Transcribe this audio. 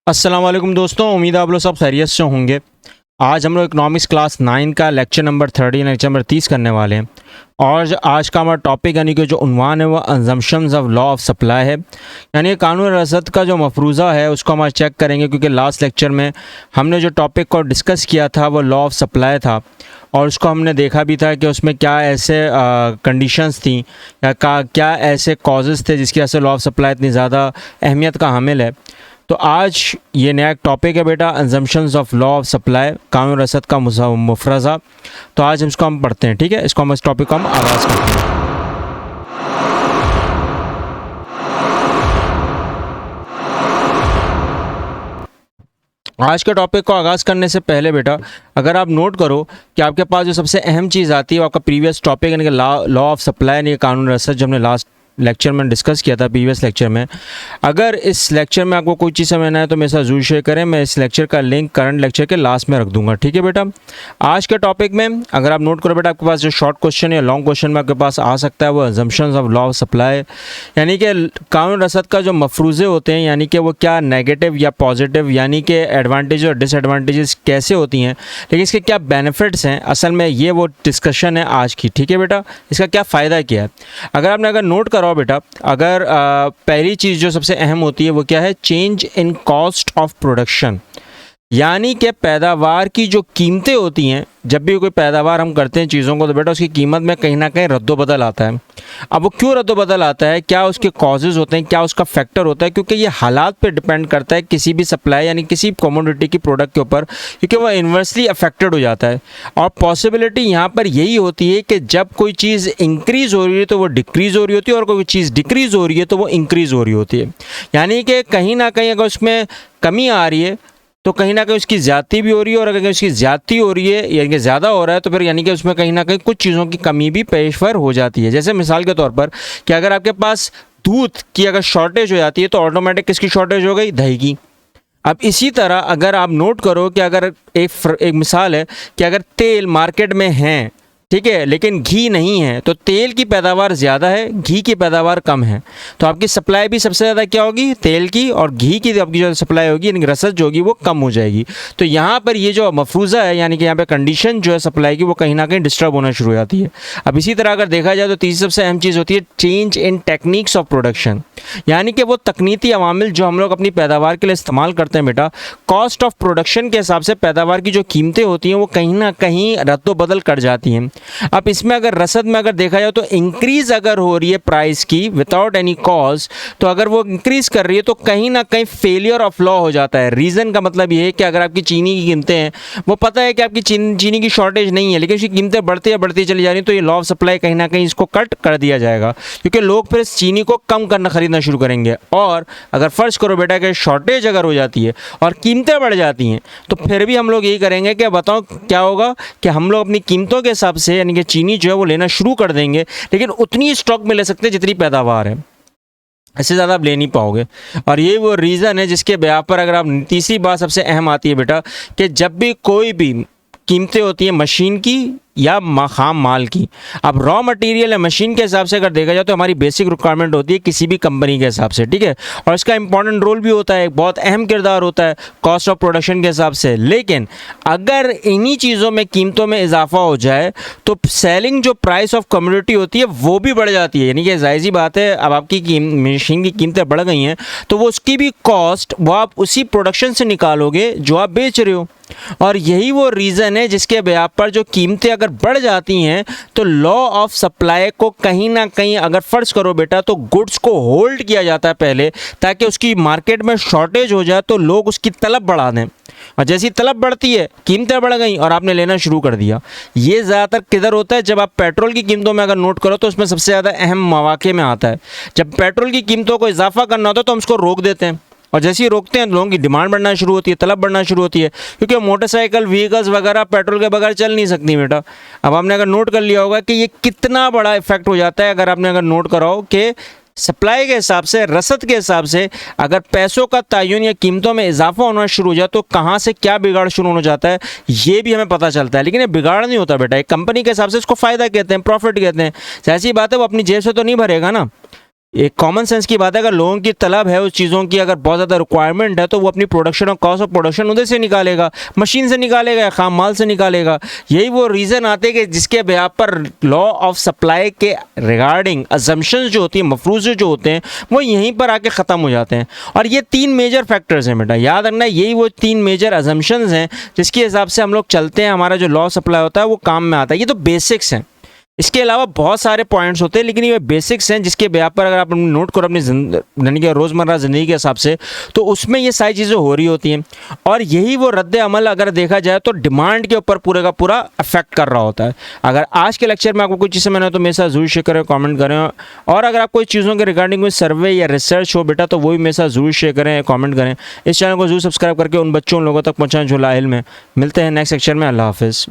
अस्सलाम वालेकुम दोस्तों, उम्मीद है आप लोग सब खैरियत से होंगे। आज हम लोग इकोनॉमिक्स क्लास 9 का लेक्चर नंबर 30 लेक्चर नंबर 30 करने वाले हैं। और आज का हमारा टॉपिक यानी कि जो उन्वान है वो assumptions of law of supply है, यानी कानून रसद का जो मफरूज़ा है उसको हम आज चेक करेंगे, क्योंकि लास्ट लेक्चर में हमने जो टॉपिक को डिस्कस किया था वो लॉ ऑफ सप्लाई था और उसको हमने देखा भी था कि उसमें क्या ऐसे कंडीशंस थी या क्या ऐसे कॉजेज़ थे जिसकी वजह से लॉ ऑफ सप्लाई इतनी ज़्यादा अहमियत का हामिल है। तो आज ये नया टॉपिक है बेटा, assumptions of law of supply, कानून रसद का मुफरज़ा। तो आज इसको हम पढ़ते हैं, ठीक है। इसको हम इस टॉपिक को हम आगाज़ करते हैं। आज के टॉपिक को आगाज़ करने से पहले बेटा, अगर आप नोट करो कि आपके पास जो सबसे अहम चीज़ आती है वो आपका प्रीवियस टॉपिक यानी कि लॉ ऑफ सप्लाई यानी कानून रसद, जो हमने लास्ट लेक्चर में डिस्कस किया था प्रीवियस लेक्चर में। अगर इस लेक्चर में आपको कोई चीज़ समझना है तो मेरे साथ ज़रूर शेयर करें, मैं इस लेक्चर का लिंक करंट लेक्चर के लास्ट में रख दूंगा, ठीक है बेटा। आज के टॉपिक में अगर आप नोट करो बेटा, आपके पास जो शॉर्ट क्वेश्चन या लॉन्ग क्वेश्चन में आपके पास आ सकता है वो assumptions of law of supply, यानी कि कानून रसद का जो मफरूज़े होते हैं, यानी कि वो क्या नेगेटिव या पॉजिटिव, यानी कि एडवांटेज और डिसएडवांटेजेस कैसे होती हैं, लेकिन इसके क्या बेनिफिट्स हैं, असल में ये वो डिस्कशन है आज की, ठीक है बेटा। इसका क्या फ़ायदा क्या है, अगर नोट करो बेटा, अगर पहली चीज़ जो सबसे अहम होती है वो क्या है, change in cost of production, यानी कि पैदावार की जो कीमतें होती हैं, जब भी कोई पैदावार हम करते हैं चीज़ों को तो बेटा उसकी कीमत में कहीं ना कहीं रद्दोबदल आता है। अब वो क्यों रद्दोबदल आता है, क्या उसके कॉजेज़ होते हैं, क्या उसका फैक्टर होता है, क्योंकि ये हालात पे डिपेंड करता है किसी भी सप्लाई यानी किसी कमोडिटी की प्रोडक्ट के ऊपर, क्योंकि वो इन्वर्सली अफेक्टेड हो जाता है। और पॉसिबिलिटी यहाँ पर यही होती है कि जब कोई चीज़ इंक्रीज़ हो रही है तो वो डिक्रीज़ हो रही होती है, और कोई चीज़ डिक्रीज़ हो रही है तो वो इंक्रीज़ हो रही होती है। यानी कि कहीं ना कहीं अगर उसमें कमी आ रही है तो कहीं ना कहीं उसकी ज़्यादती भी हो रही है, और अगर उसकी ज़्यादती हो रही है यानी कि ज़्यादा हो रहा है तो फिर यानी कि उसमें कहीं ना कहीं कुछ चीज़ों की कमी भी पेशवर हो जाती है। जैसे मिसाल के तौर पर कि अगर आपके पास दूध की अगर शॉर्टेज हो जाती है तो ऑटोमेटिक किसकी शॉर्टेज हो गई, दही की। अब इसी तरह अगर आप नोट करो कि अगर एक मिसाल है कि अगर तेल मार्केट में है, ठीक है, लेकिन घी नहीं है, तो तेल की पैदावार ज़्यादा है, घी की पैदावार कम है, तो आपकी सप्लाई भी सबसे ज़्यादा क्या होगी, तेल की, और घी की आपकी जो सप्लाई होगी यानी रसद जो होगी वो कम हो जाएगी। तो यहाँ पर ये जो मफरूज़ा है यानी कि यहाँ पे कंडीशन जो है सप्लाई की वो कहीं ना कहीं डिस्टर्ब होना शुरू हो जाती है। अब इसी तरह अगर देखा जाए तो तीसरी सबसे अहम चीज़ होती है change in techniques of production, यानी कि वो तकनीकी अवामिल जो हम लोग अपनी पैदावार के लिए इस्तेमाल करते हैं बेटा, कॉस्ट ऑफ प्रोडक्शन के हिसाब से पैदावार की जो कीमतें होती हैं वो कहीं ना कहीं रद्दोबदल कर जाती हैं। अब इसमें अगर रसद में अगर देखा जाए तो इंक्रीज़ अगर हो रही है प्राइस की विदाउट एनी कॉज, तो अगर वो इंक्रीज़ कर रही है तो कहीं ना कहीं फेलियर ऑफ लॉ हो जाता है। रीज़न का मतलब ये है कि अगर आपकी चीनी की कीमतें हैं, वो पता है कि आपकी चीनी की शॉर्टेज नहीं है, लेकिन उसकी कीमतें बढ़ती चली जा रही, तो ये लॉ ऑफ सप्लाई कहीं ना कहीं इसको कट कर दिया जाएगा, क्योंकि लोग फिर इस चीनी को कम करना खरीदना शुरू करेंगे। और अगर फ़र्ज़ करो बेटा कि शॉर्टेज अगर हो जाती है और कीमतें बढ़ जाती हैं, तो फिर भी हम लोग यही करेंगे कि बताओ क्या होगा कि हम लोग अपनी कीमतों के हिसाब से यानी कि चीनी जो है वो लेना शुरू कर देंगे, लेकिन उतनी स्टॉक में ले सकते हैं जितनी पैदावार है, इससे ज़्यादा आप ले नहीं पाओगे। और ये वो रीज़न है जिसके ब्याह पर अगर आप तीसरी बात सबसे अहम आती है बेटा कि जब भी कोई भी कीमतें होती हैं मशीन की या खाम माल की, अब रॉ मटेरियल या मशीन के हिसाब से अगर देखा जाए तो हमारी बेसिक रिक्वायरमेंट होती है किसी भी कंपनी के हिसाब से, ठीक है, और इसका इंपॉर्टेंट रोल भी होता है, बहुत अहम किरदार होता है कॉस्ट ऑफ प्रोडक्शन के हिसाब से। लेकिन अगर इन्हीं चीज़ों में कीमतों में इजाफा हो जाए तो सेलिंग जो प्राइस ऑफ कमोडिटी होती है वो भी बढ़ जाती है, यानी कि जाहिर सी बात है अब आपकी मशीन की कीमतें बढ़ गई हैं तो वो उसकी भी कॉस्ट वो आप उसी प्रोडक्शन से निकालोगे जो आप बेच रहे हो। और यही वो रीज़न है जिसके ब्याह पर जो कीमतें अगर बढ़ जाती हैं तो लॉ ऑफ सप्लाई को कहीं ना कहीं अगर फ़र्ज़ करो बेटा तो गुड्स को होल्ड किया जाता है पहले, ताकि उसकी मार्केट में शॉर्टेज हो जाए तो लोग उसकी तलब बढ़ा दें, और जैसी तलब बढ़ती है कीमतें बढ़ गई और आपने लेना शुरू कर दिया। ये ज़्यादातर किधर होता है, जब आप पेट्रोल की कीमतों में अगर नोट करो तो उसमें सबसे ज़्यादा अहम मौके में आता है। जब पेट्रोल की कीमतों को इजाफा करना होता है तो हम उसको रोक देते हैं, और जैसे ही रोकते हैं लोगों की डिमांड बढ़ना शुरू होती है, तलब बढ़ना शुरू होती है, क्योंकि मोटरसाइकिल व्हीकल्स वगैरह पेट्रोल के बगैर चल नहीं सकती बेटा। अब आपने अगर नोट कर लिया होगा कि ये कितना बड़ा इफेक्ट हो जाता है, अगर नोट करा हो कि सप्लाई के हिसाब से, रसद के हिसाब से अगर पैसों का तयन या कीमतों में इजाफा होना शुरू हो जाए तो कहाँ से क्या बिगाड़ शुरू हो जाता है ये भी हमें पता चलता है। लेकिन ये बिगाड़ नहीं होता बेटा, एक कंपनी के हिसाब से इसको फ़ायदा कहते हैं, प्रॉफिट कहते हैं। ऐसी बात है वो अपनी जेब से तो नहीं भरेगा ना, एक कॉमन सेंस की बात है, अगर लोगों की तलब है उस चीज़ों की, अगर बहुत ज़्यादा रिक्वायरमेंट है तो वो अपनी प्रोडक्शन और कॉस्ट ऑफ प्रोडक्शन उधर से निकालेगा, मशीन से निकालेगा या खाम माल से निकालेगा। यही वो रीज़न आते हैं कि जिसके बेहा पर लॉ ऑफ सप्लाई के रिगार्डिंग अजम्पशंस जो होती है, मफरूज़े जो होते हैं, वो यहीं पर आके ख़त्म हो जाते हैं। और ये 3 मेजर फैक्टर्स हैं बेटा, याद रखना, यही वो 3 मेजर अजम्पशंस हैं जिसके हिसाब से हम लोग चलते हैं, हमारा जो लॉ सप्लाई होता है वो काम में आता है। ये तो बेसिक्स हैं, इसके अलावा बहुत सारे पॉइंट्स होते हैं, लेकिन ये बेसिक्स हैं जिसके बेहा पर अगर आप नोट करो अपनी यानी कि रोज़मर्रा ज़िंदगी के हिसाब से, तो उसमें ये सारी चीज़ें हो रही होती हैं। और यही वो रद्द अमल अगर देखा जाए तो डिमांड के ऊपर पूरे का पूरा अफेक्ट कर रहा होता है। अगर आज के लेक्चर में आपको कोई चीज़ें मैंने तो मेरे साथ ज़रूर शेयर करें, कमेंट करें। और अगर आप कोई चीज़ों के रिगार्डिंग कोई सर्वे या रिसर्च हो बेटा तो वो भी मेरे साथ ज़रूर शेयर करें, कॉमेंट करें। इस चैनल को ज़रूर सब्सक्राइब करके उन बच्चों लोगों तक पहुँचाएँ जो लाइल में। मिलते हैं नेक्स्ट लेक्चर में। अल्लाह हाफिज़।